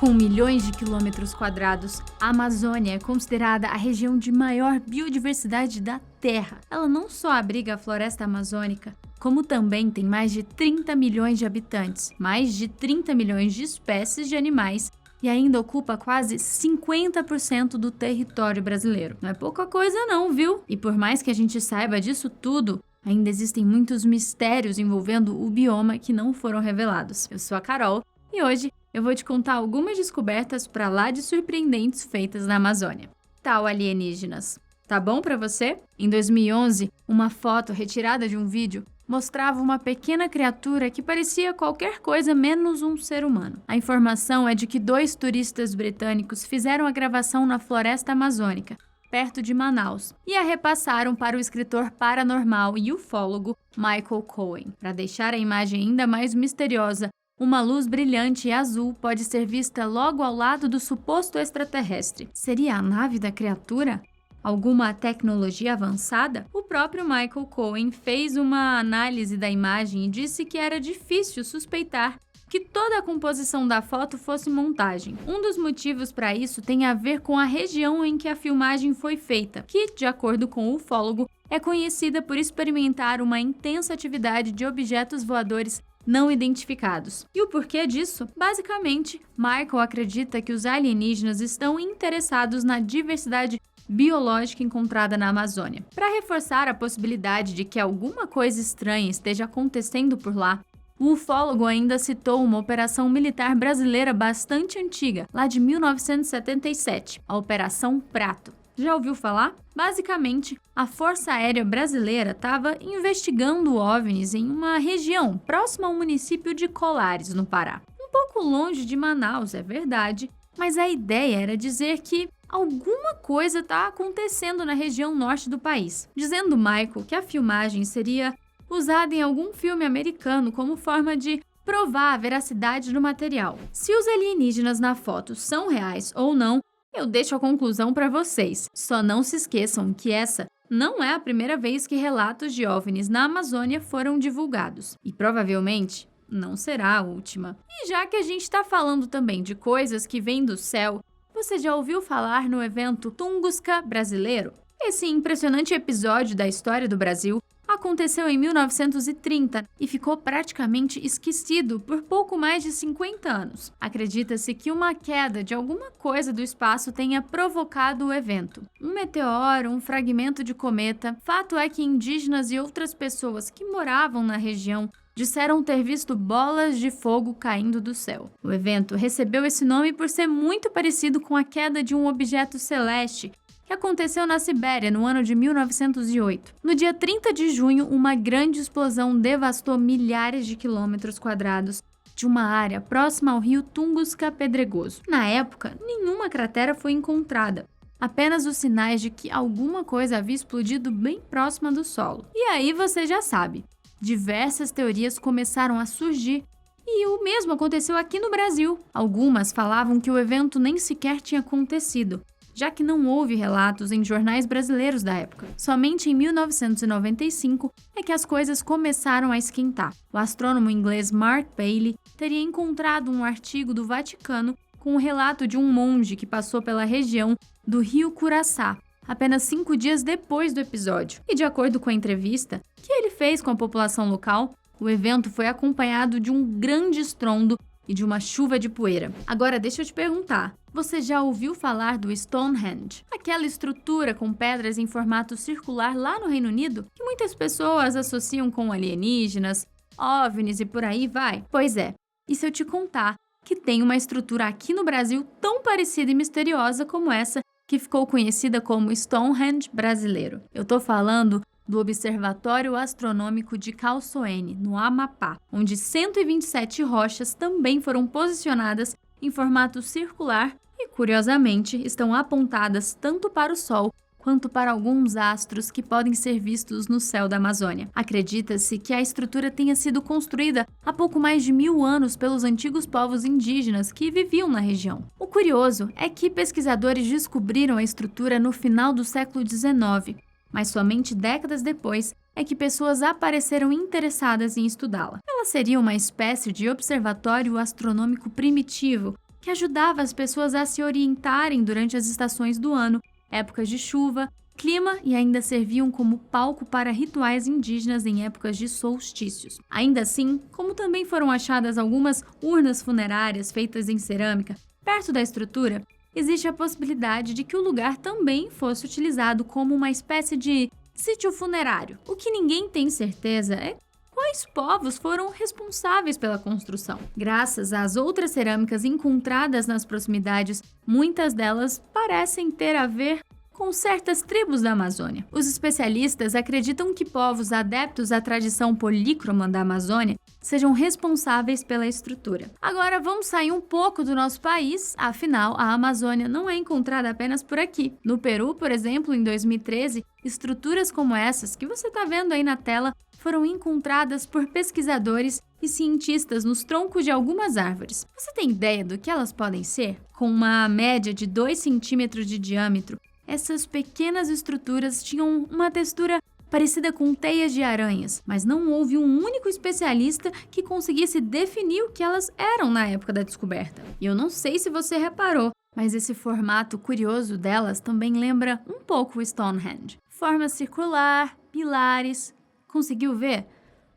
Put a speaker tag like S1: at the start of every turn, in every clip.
S1: Com milhões de quilômetros quadrados, a Amazônia é considerada a região de maior biodiversidade da Terra. Ela não só abriga a floresta amazônica, como também tem mais de 30 milhões de habitantes, mais de 30 milhões de espécies de animais e ainda ocupa quase 50% do território brasileiro. Não é pouca coisa não, viu? E por mais que a gente saiba disso tudo, ainda existem muitos mistérios envolvendo o bioma que não foram revelados. Eu sou a Carol e hoje eu vou te contar algumas descobertas pra lá de surpreendentes feitas na Amazônia. Tal alienígenas. Tá bom pra você? Em 2011, uma foto retirada de um vídeo mostrava uma pequena criatura que parecia qualquer coisa menos um ser humano. A informação é de que 2 turistas britânicos fizeram a gravação na floresta amazônica, perto de Manaus, e a repassaram para o escritor paranormal e ufólogo Michael Cohen. Para deixar a imagem ainda mais misteriosa, uma luz brilhante e azul pode ser vista logo ao lado do suposto extraterrestre. Seria a nave da criatura? Alguma tecnologia avançada? O próprio Michael Cohen fez uma análise da imagem e disse que era difícil suspeitar que toda a composição da foto fosse montagem. Um dos motivos para isso tem a ver com a região em que a filmagem foi feita, que, de acordo com o ufólogo, é conhecida por experimentar uma intensa atividade de objetos voadores não identificados. E o porquê disso? Basicamente, Michael acredita que os alienígenas estão interessados na diversidade biológica encontrada na Amazônia. Para reforçar a possibilidade de que alguma coisa estranha esteja acontecendo por lá, o ufólogo ainda citou uma operação militar brasileira bastante antiga, lá de 1977, a Operação Prato. Já ouviu falar? Basicamente, a Força Aérea Brasileira estava investigando OVNIs em uma região próxima ao município de Colares, no Pará. Um pouco longe de Manaus, é verdade, mas a ideia era dizer que alguma coisa está acontecendo na região norte do país, dizendo Michael que a filmagem seria usada em algum filme americano como forma de provar a veracidade do material. Se os alienígenas na foto são reais ou não, eu deixo a conclusão para vocês. Só não se esqueçam que essa não é a primeira vez que relatos de OVNIs na Amazônia foram divulgados. E provavelmente não será a última. E já que a gente está falando também de coisas que vêm do céu, você já ouviu falar no evento Tunguska Brasileiro? Esse impressionante episódio da história do Brasil aconteceu em 1930 e ficou praticamente esquecido por pouco mais de 50 anos. Acredita-se que uma queda de alguma coisa do espaço tenha provocado o evento. Um meteoro, um fragmento de cometa. Fato é que indígenas e outras pessoas que moravam na região disseram ter visto bolas de fogo caindo do céu. O evento recebeu esse nome por ser muito parecido com a queda de um objeto celeste que aconteceu na Sibéria no ano de 1908. No dia 30 de junho, uma grande explosão devastou milhares de quilômetros quadrados de uma área próxima ao rio Tunguska Pedregoso. Na época, nenhuma cratera foi encontrada, apenas os sinais de que alguma coisa havia explodido bem próxima do solo. E aí você já sabe, diversas teorias começaram a surgir e o mesmo aconteceu aqui no Brasil. Algumas falavam que o evento nem sequer tinha acontecido, já que não houve relatos em jornais brasileiros da época. Somente em 1995 é que as coisas começaram a esquentar. O astrônomo inglês Mark Bailey teria encontrado um artigo do Vaticano com o relato de um monge que passou pela região do rio Curaçá, apenas 5 dias depois do episódio. E de acordo com a entrevista que ele fez com a população local, o evento foi acompanhado de um grande estrondo e de uma chuva de poeira. Agora deixa eu te perguntar, você já ouviu falar do Stonehenge? Aquela estrutura com pedras em formato circular lá no Reino Unido, que muitas pessoas associam com alienígenas, OVNIs e por aí vai? Pois é, e se eu te contar que tem uma estrutura aqui no Brasil tão parecida e misteriosa como essa, que ficou conhecida como Stonehenge brasileiro? Eu tô falando do Observatório Astronômico de Calçoene, no Amapá, onde 127 rochas também foram posicionadas em formato circular e, curiosamente, estão apontadas tanto para o Sol quanto para alguns astros que podem ser vistos no céu da Amazônia. Acredita-se que a estrutura tenha sido construída há pouco mais de 1000 anos pelos antigos povos indígenas que viviam na região. O curioso é que pesquisadores descobriram a estrutura no final do século XIX, mas somente décadas depois é que pessoas apareceram interessadas em estudá-la. Ela seria uma espécie de observatório astronômico primitivo que ajudava as pessoas a se orientarem durante as estações do ano, épocas de chuva, clima e ainda serviam como palco para rituais indígenas em épocas de solstícios. Ainda assim, como também foram achadas algumas urnas funerárias feitas em cerâmica perto da estrutura, existe a possibilidade de que o lugar também fosse utilizado como uma espécie de sítio funerário. O que ninguém tem certeza é quais povos foram responsáveis pela construção. Graças às outras cerâmicas encontradas nas proximidades, muitas delas parecem ter a ver com certas tribos da Amazônia. Os especialistas acreditam que povos adeptos à tradição polícroma da Amazônia sejam responsáveis pela estrutura. Agora vamos sair um pouco do nosso país, afinal a Amazônia não é encontrada apenas por aqui. No Peru, por exemplo, em 2013, estruturas como essas que você está vendo aí na tela foram encontradas por pesquisadores e cientistas nos troncos de algumas árvores. Você tem ideia do que elas podem ser? Com uma média de 2 centímetros de diâmetro, essas pequenas estruturas tinham uma textura parecida com teias de aranhas, mas não houve um único especialista que conseguisse definir o que elas eram na época da descoberta. E eu não sei se você reparou, mas esse formato curioso delas também lembra um pouco o Stonehenge. Forma circular, pilares. Conseguiu ver?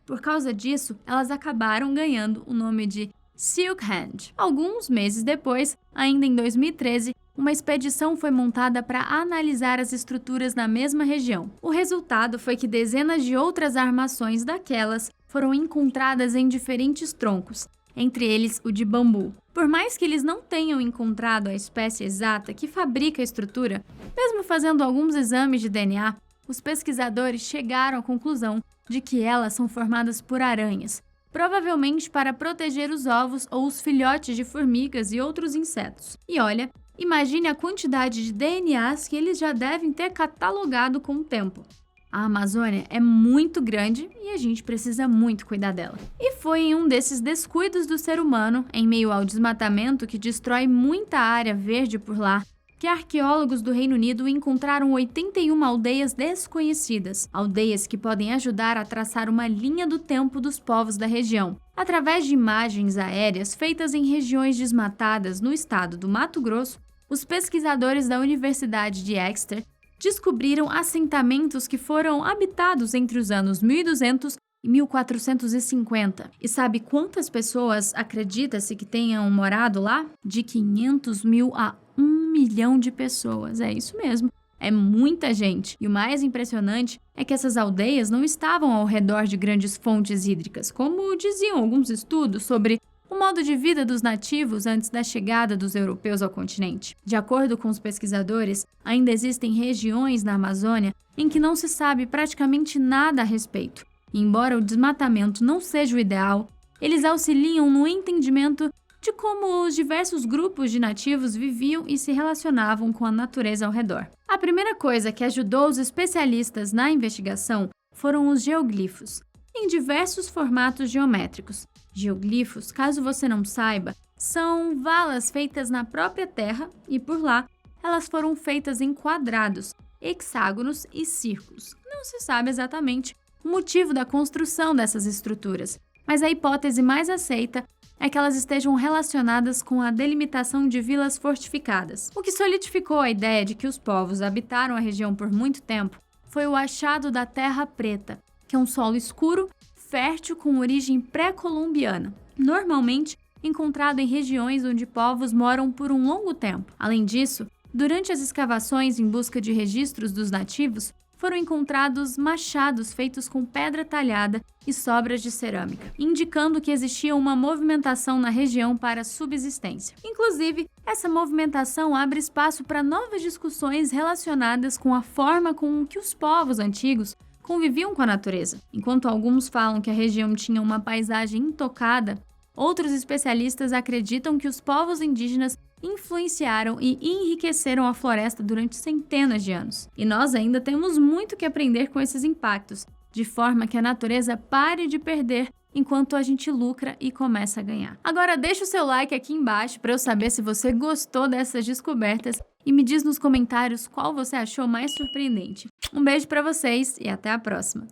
S1: Por causa disso, elas acabaram ganhando o nome de Silkhenge. Alguns meses depois, ainda em 2013, uma expedição foi montada para analisar as estruturas na mesma região. O resultado foi que dezenas de outras armações daquelas foram encontradas em diferentes troncos, entre eles o de bambu. Por mais que eles não tenham encontrado a espécie exata que fabrica a estrutura, mesmo fazendo alguns exames de DNA, os pesquisadores chegaram à conclusão de que elas são formadas por aranhas, provavelmente para proteger os ovos ou os filhotes de formigas e outros insetos. E olha, imagine a quantidade de DNAs que eles já devem ter catalogado com o tempo. A Amazônia é muito grande e a gente precisa muito cuidar dela. E foi em um desses descuidos do ser humano, em meio ao desmatamento que destrói muita área verde por lá, que arqueólogos do Reino Unido encontraram 81 aldeias desconhecidas, aldeias que podem ajudar a traçar uma linha do tempo dos povos da região. Através de imagens aéreas feitas em regiões desmatadas no estado do Mato Grosso, os pesquisadores da Universidade de Exeter descobriram assentamentos que foram habitados entre os anos 1200 e 1450. E sabe quantas pessoas acredita-se que tenham morado lá? De 500 mil a 1 milhão de pessoas. É isso mesmo. É muita gente. E o mais impressionante é que essas aldeias não estavam ao redor de grandes fontes hídricas, como diziam alguns estudos sobre o modo de vida dos nativos antes da chegada dos europeus ao continente. De acordo com os pesquisadores, ainda existem regiões na Amazônia em que não se sabe praticamente nada a respeito. E embora o desmatamento não seja o ideal, eles auxiliam no entendimento de como os diversos grupos de nativos viviam e se relacionavam com a natureza ao redor. A primeira coisa que ajudou os especialistas na investigação foram os geoglifos, em diversos formatos geométricos. Geoglifos, caso você não saiba, são valas feitas na própria terra e, por lá, elas foram feitas em quadrados, hexágonos e círculos. Não se sabe exatamente o motivo da construção dessas estruturas, mas a hipótese mais aceita é que elas estejam relacionadas com a delimitação de vilas fortificadas. O que solidificou a ideia de que os povos habitaram a região por muito tempo foi o achado da Terra Preta, que é um solo escuro, fértil com origem pré-colombiana, normalmente encontrado em regiões onde povos moram por um longo tempo. Além disso, durante as escavações em busca de registros dos nativos, foram encontrados machados feitos com pedra talhada e sobras de cerâmica, indicando que existia uma movimentação na região para a subsistência. Inclusive, essa movimentação abre espaço para novas discussões relacionadas com a forma com que os povos antigos conviviam com a natureza. Enquanto alguns falam que a região tinha uma paisagem intocada, outros especialistas acreditam que os povos indígenas influenciaram e enriqueceram a floresta durante centenas de anos. E nós ainda temos muito que aprender com esses impactos, de forma que a natureza pare de perder enquanto a gente lucra e começa a ganhar. Agora deixa o seu like aqui embaixo para eu saber se você gostou dessas descobertas e me diz nos comentários qual você achou mais surpreendente. Um beijo para vocês e até a próxima!